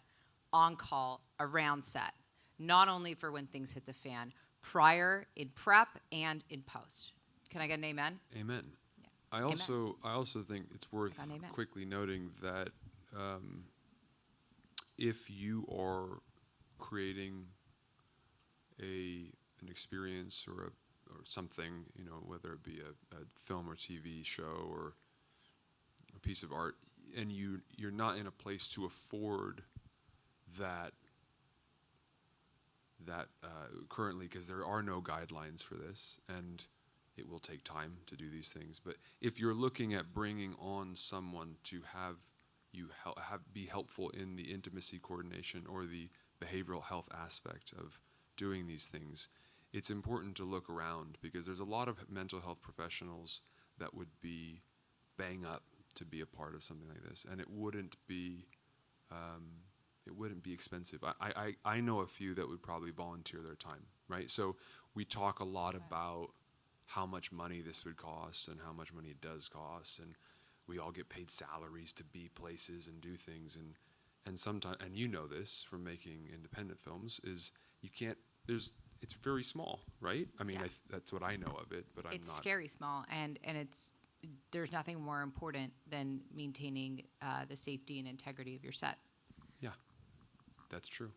on call, around set. not only for when things hit the fan, prior, in prep, and in post. Can I get an amen? Amen. Yeah. I also think it's worth got an amen. quickly noting that if you are creating an experience or something, whether it be a film or TV show or a piece of art, and you're not in a place to afford that currently, because there are no guidelines for this, and it will take time to do these things. But if you're looking at bringing on someone to have you be helpful in the intimacy coordination or the behavioral health aspect of doing these things, it's important to look around, because there's a lot of mental health professionals that would be bang up to be a part of something like this, and it wouldn't be expensive. I know a few that would probably volunteer their time, right? So we talk a lot about how much money this would cost and how much money it does cost, and we all get paid salaries to be places and do things, and sometimes, and you know this from making independent films, is you can't, it's very small, right? I mean, Yeah. that's what I know of it, but It's I'm not. scary small, and there's nothing more important than maintaining the safety and integrity of your set. Yeah, that's true.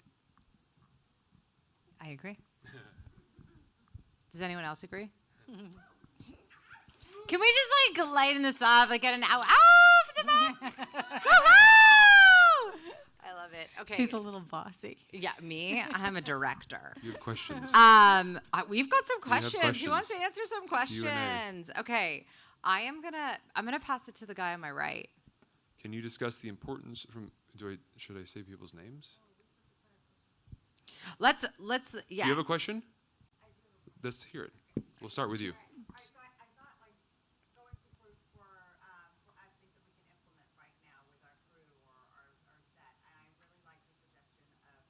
I agree. Does anyone else agree? Can we just lighten this up, get an ow for the back? Woo-hoo! I love it. Okay. She's a little bossy. Yeah, me. I'm a director. You have questions. We've got some We have questions. Who wants to questions. answer some Q&A. questions? Okay. I'm gonna pass it to the guy on my right. Can you discuss the importance should I say people's names? Let's yeah. Do you have a question? Let's hear it. We'll start with you. Right, so I thought going to crew for us things that we can implement right now with our crew or our set, and I really like your suggestion of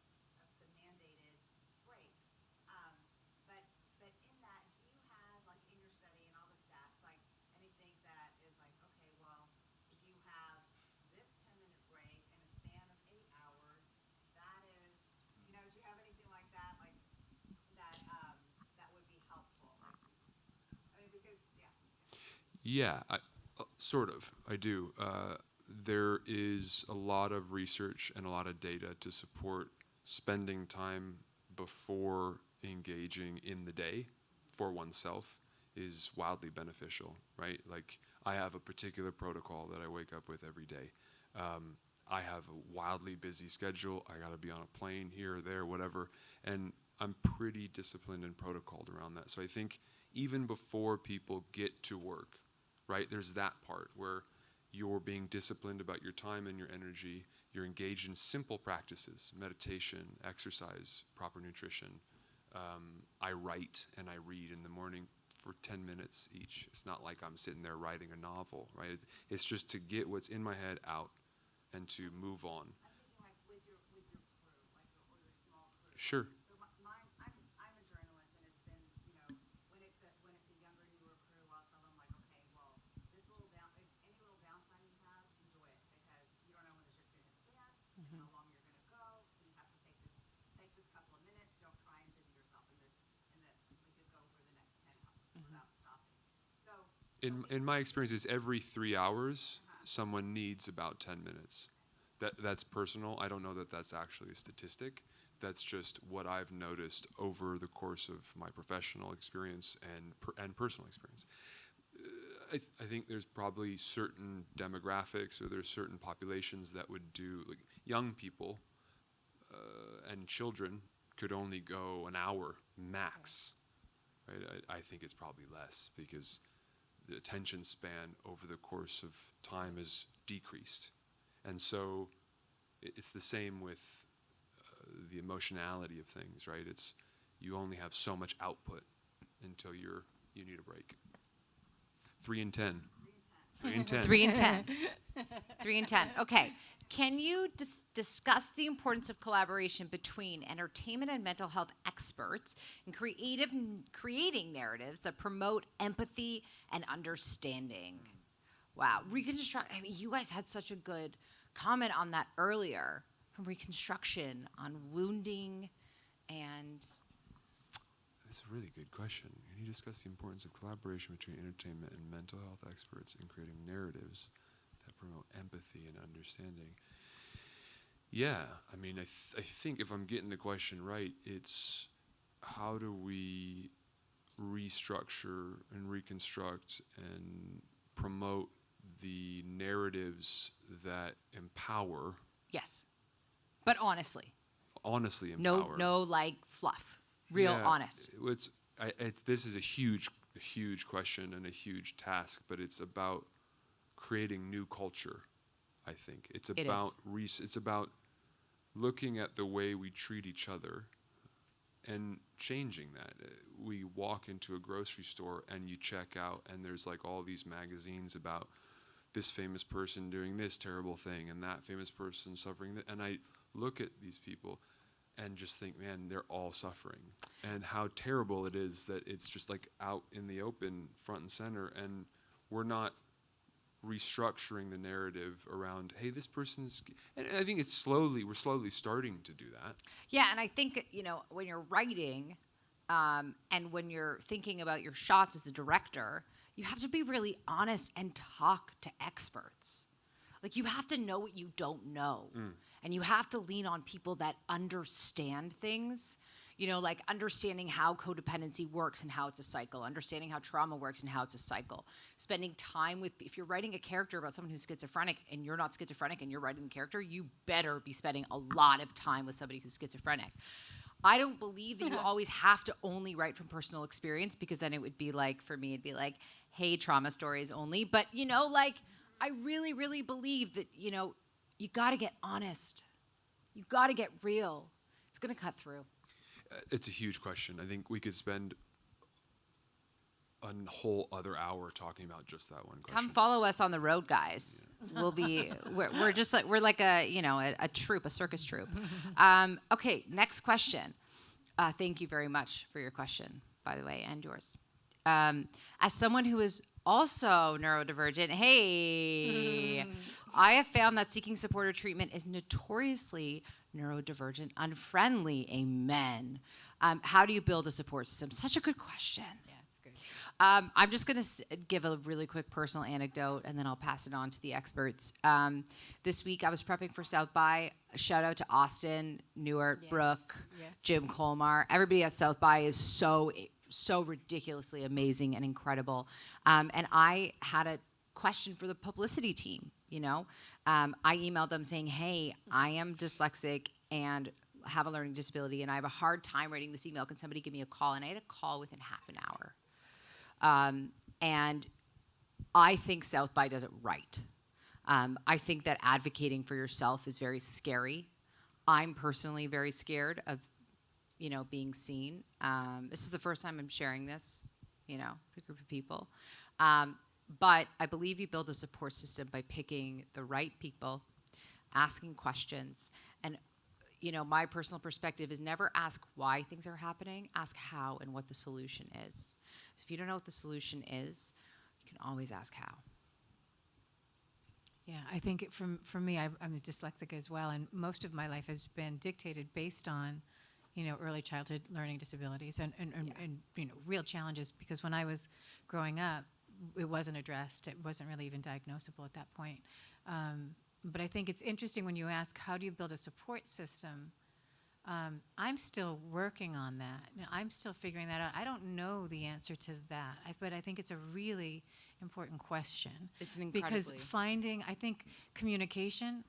the mandated break. But in that, do you have in your study and all the stats anything that is okay, well, if you have this 10-minute break in a span of 8 hours, that is, do you have anything like that that would be helpful? I mean, because, yeah. Yeah, sort of. I do. There is a lot of research and a lot of data to support spending time before engaging in the day for oneself is wildly beneficial, right? I have a particular protocol that I wake up with every day. I have a wildly busy schedule. I got to be on a plane here or there, whatever, and I'm pretty disciplined and protocoled around that. So I think even before people get to work, right, there's that part where you're being disciplined about your time and your energy. You're engaged in simple practices, meditation, exercise, proper nutrition. I write and I read in the morning for 10 minutes each. It's not like I'm sitting there writing a novel, right? It's just to get what's in my head out and to move on. I'm thinking with your crew, or your small crew. Sure. So I'm a journalist, and it's been when it's a younger, newer crew, I'll tell them okay, well, any little downtime you have, enjoy it, because you don't know when the shit's gonna hit the fan, and how long you're gonna go. So you have to take this couple of minutes. Don't try and busy yourself in this, because we could go for the next 10 hours without stopping. So In my experience, is every 3 hours, someone needs about 10 minutes. That's personal. I don't know that that's actually a statistic. That's just what I've noticed over the course of my professional experience and personal experience. I think there's probably certain demographics or there's certain populations that would do, young people and children could only go an hour max. Right? I think it's probably less because the attention span over the course of time is decreased. And so it's the same with the emotionality of things, right? It's you only have so much output until you need a break. 3 and 10. 3 and 10. 3 and 10. 3 and 10. Okay. Can you discuss the importance of collaboration between entertainment and mental health experts in creating narratives that promote empathy and understanding? Wow. Reconstruct. I mean, you guys had such a good comment on that earlier. From reconstruction on wounding And That's a really good question. Can you discuss the importance of collaboration between entertainment and mental health experts in creating narratives that promote empathy and understanding? Yeah, I mean, I think if I'm getting the question right, it's how do we restructure and reconstruct and promote the narratives that empower, yes, but honestly, empower. no like fluff, real Yeah, honest. This is a huge question and a huge task, but it's about creating new culture. I think it's It about is. it's about looking at the way we treat each other and changing that. We walk into a grocery store and you check out, and there's like all these magazines about this famous person doing this terrible thing and that famous person suffering that. And I look at these people and just think, man, they're all suffering, and how terrible it is that it's just like out in the open, front and center, and we're not restructuring the narrative around, hey, this person's, and I think we're slowly starting to do that. Yeah, and I think, when you're writing and when you're thinking about your shots as a director, you have to be really honest and talk to experts. Like, you have to know what you don't know. And you have to lean on people that understand things, like understanding how codependency works and how it's a cycle, understanding how trauma works and how it's a cycle, spending time with, if you're writing a character about someone who's schizophrenic and you're not schizophrenic and you're writing a character, you better be spending a lot of time with somebody who's schizophrenic. I don't believe that you always have to only write from personal experience, because then it would be like, for me, it'd be like, hey, trauma stories only. But, I really, really believe that, you got to get honest. You got to get real. It's going to cut through. It's a huge question. I think we could spend a whole other hour talking about just that one question. Come follow us on the road, guys. We'll be, we're just like, we're like a troupe, a circus troupe. Okay, next question. Thank you very much for your question, by the way, and yours. As someone who is also neurodivergent, hey, I have found that seeking support or treatment is notoriously neurodivergent, unfriendly. Amen. How do you build a support system? Such a good question. Yeah, it's good. I'm just going to give a really quick personal anecdote, and then I'll pass it on to the experts. This week, I was prepping for South by. Shout out to Austin, Newark, Yes, Brooke, yes. Jim Colmar. Everybody at South by is so ridiculously amazing and incredible. And I had a question for the publicity team, I emailed them saying, hey, I am dyslexic and have a learning disability, and I have a hard time writing this email. Can somebody give me a call? And I had a call within half an hour. And I think South by does it right. I think that advocating for yourself is very scary. I'm personally very scared of being seen. This is the first time I'm sharing this, with a group of people. But I believe you build a support system by picking the right people, asking questions. And, my personal perspective is never ask why things are happening, ask how and what the solution is. So if you don't know what the solution is, you can always ask how. Yeah, I think for me, I'm a dyslexic as well, and most of my life has been dictated based on, early childhood learning disabilities and real challenges, because when I was growing up, it wasn't addressed. It wasn't really even diagnosable at that point. But I think it's interesting when you ask, how do you build a support system? I'm still working on that. I'm still figuring that out. I don't know the answer to that, but I think it's a really important question. It's an incredibly. Because I think communication,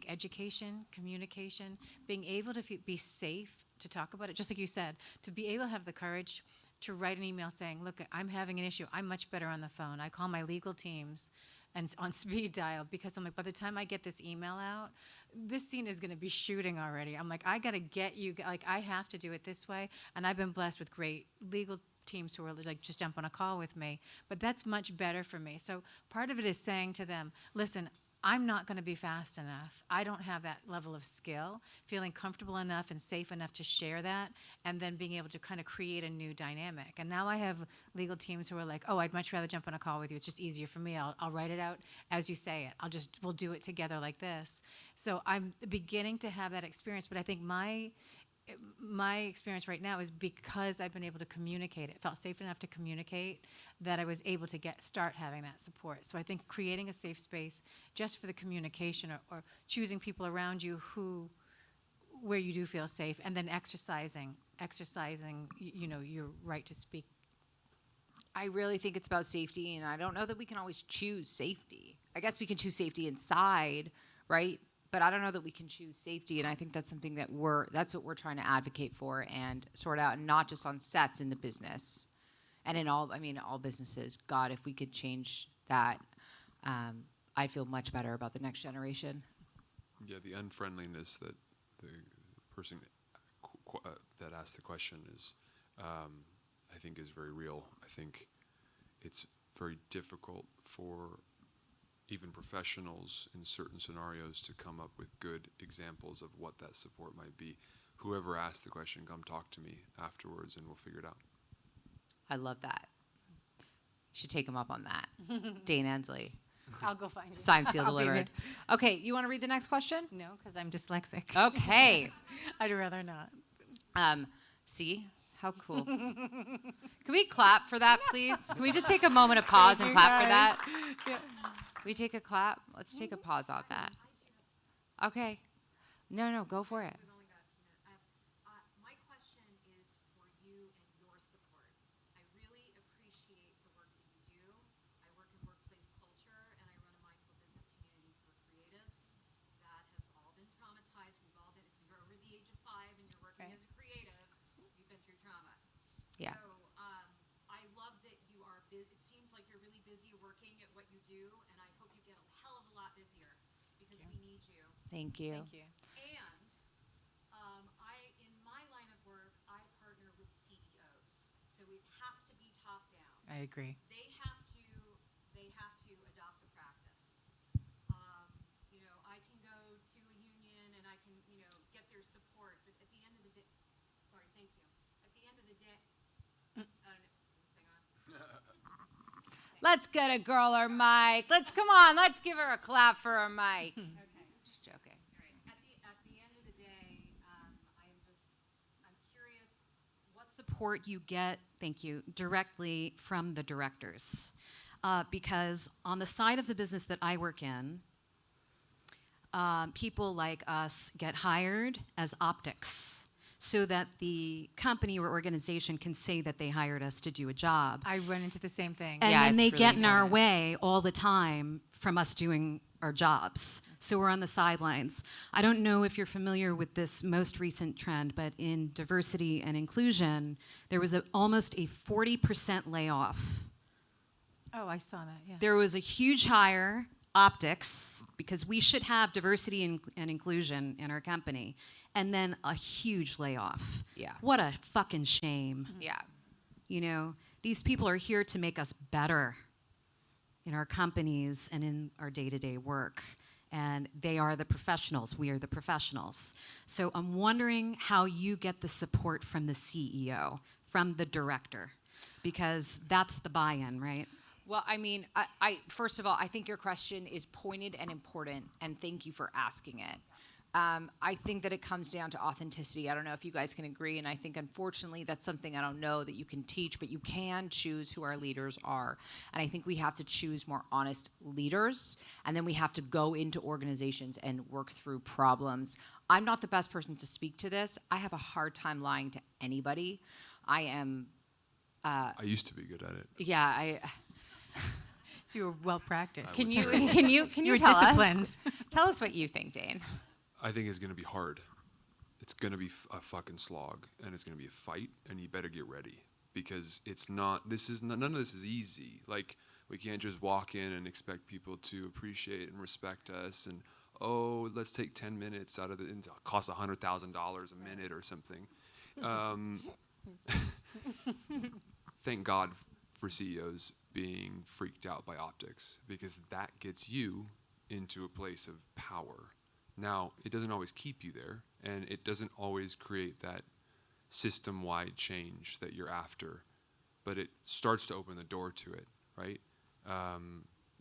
education, communication, being able to be safe to talk about it, just like you said, to be able to have the courage to write an email saying, look, I'm having an issue. I'm much better on the phone. I call my legal teams and on speed dial, because I'm like, by the time I get this email out, this scene is going to be shooting already. I'm like, I got to get you, like, I have to do it this way. And I've been blessed with great legal teams who are like, just jump on a call with me. But that's much better for me. So part of it is saying to them, listen, I'm not going to be fast enough. I don't have that level of skill, feeling comfortable enough and safe enough to share that, and then being able to kind of create a new dynamic. And now I have legal teams who are like, oh, I'd much rather jump on a call with you. It's just easier for me. I'll write it out as you say it. We'll do it together like this. So I'm beginning to have that experience, but I think my my experience right now is because I've been able to communicate it, felt safe enough to communicate, that I was able to start having that support. So I think creating a safe space just for the communication, or choosing people around you where you do feel safe, and then exercising, your right to speak. I really think it's about safety, and I don't know that we can always choose safety. I guess we can choose safety inside, right? But I don't know that we can choose safety, and I think that's something that's what we're trying to advocate for and sort out, and not just on sets in the business, and in all businesses. God, if we could change that, I'd feel much better about the next generation. Yeah, the unfriendliness that the person that asked the question is, I think, is very real. I think it's very difficult for even professionals in certain scenarios to come up with good examples of what that support might be. Whoever asked the question, come talk to me afterwards and we'll figure it out. I love that. You should take him up on that. Dane Ensley. I'll go find it. Signed, sealed, I'll be delivered. Okay, you want to read the next question? No, because I'm dyslexic. Okay. I'd rather not. See? How cool. Can we clap for that, please? Can we just take a moment of pause and clap for that? Yeah. Can we take a clap? Let's take a pause on that. Okay. No, go for it. We've only got a few minutes. My question is for you and your support. I really appreciate the work that you do. I work in workplace culture, and I run a mindful business community for creatives that have all been traumatized. We've all been, if you're over the age of 5 and you're working Right. as a creative, you've been through trauma. Yeah. So I love that you are, it seems like you're really busy working at what you do, and I hope you get a hell of a lot busier because we need you. Thank you. Thank you. And in my line of work, I partner with CEOs, so it has to be top down. I agree. They have to adopt the practice. I can go to a union and I can, get their support, but at the end of the day, sorry, thank you. At the end of the day, I don't know, is this thing on? Let's get a girl her mic. Let's give her a clap for her mic. Okay. Just joking. All right. At the end of the day, I'm curious what support you get, thank you, directly from the directors. Because on the side of the business that I work in, people like us get hired as optics so that the company or organization can say that they hired us to do a job. I run into the same thing. And Yeah, then it's they really get in our important. way all the time from us doing our jobs. So we're on the sidelines. I don't know if you're familiar with this most recent trend, but in diversity and inclusion, there was almost a 40% layoff. Oh, I saw that, yeah. There was a huge hire, optics, because we should have diversity and inclusion in our company, and then a huge layoff. Yeah. What a fucking shame. Yeah. These people are here to make us better in our companies and in our day-to-day work. And they are the professionals. We are the professionals. So I'm wondering how you get the support from the CEO, from the director, because that's the buy-in, right? Well, I mean, I first of all, I think your question is pointed and important, and thank you for asking it. I think that it comes down to authenticity. I don't know if you guys can agree, and I think, unfortunately, that's something I don't know that you can teach, but you can choose who our leaders are. And I think we have to choose more honest leaders, and then we have to go into organizations and work through problems. I'm not the best person to speak to this. I have a hard time lying to anybody. I am, I used to be good at it. yeah, So you were well practiced. Can you You were tell disciplined. us? Tell us what you think, Dane. I think it's going to be hard. It's going to be a fucking slog, and it's going to be a fight, and you better get ready because none of this is easy. Like, we can't just walk in and expect people to appreciate and respect us, and let's take 10 minutes out of it. It costs $100,000 a minute or something. Thank God for CEOs being freaked out by optics because that gets you into a place of power. Now, it doesn't always keep you there, and it doesn't always create that system-wide change that you're after, but it starts to open the door to it, right?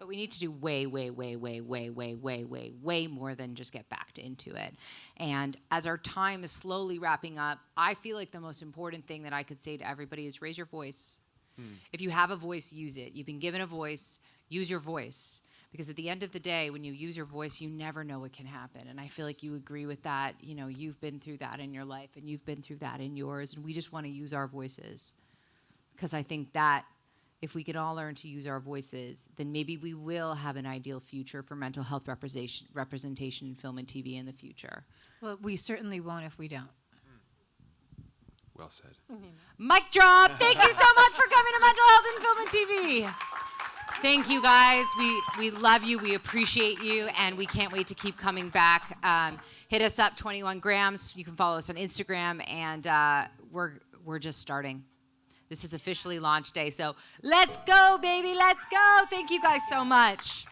But we need to do way more than just get backed into it. And as our time is slowly wrapping up, I feel like the most important thing that I could say to everybody is raise your voice. If you have a voice, use it. You've been given a voice, use your voice. Because at the end of the day, when you use your voice, you never know what can happen. And I feel like you agree with that. You know, you've been through that in your life, and you've been through that in yours. And we just want to use our voices. Because I think that if we can all learn to use our voices, then maybe we will have an ideal future for mental health representation in film and TV in the future. Well, we certainly won't if we don't. Well said. Mic drop. Thank you so much for coming to Mental Health in Film and TV. Thank you, guys. We love you. We appreciate you. And we can't wait to keep coming back. Hit us up, 21 grams. You can follow us on Instagram. And we're just starting. This is officially launch day. So let's go, baby. Let's go. Thank you guys so much.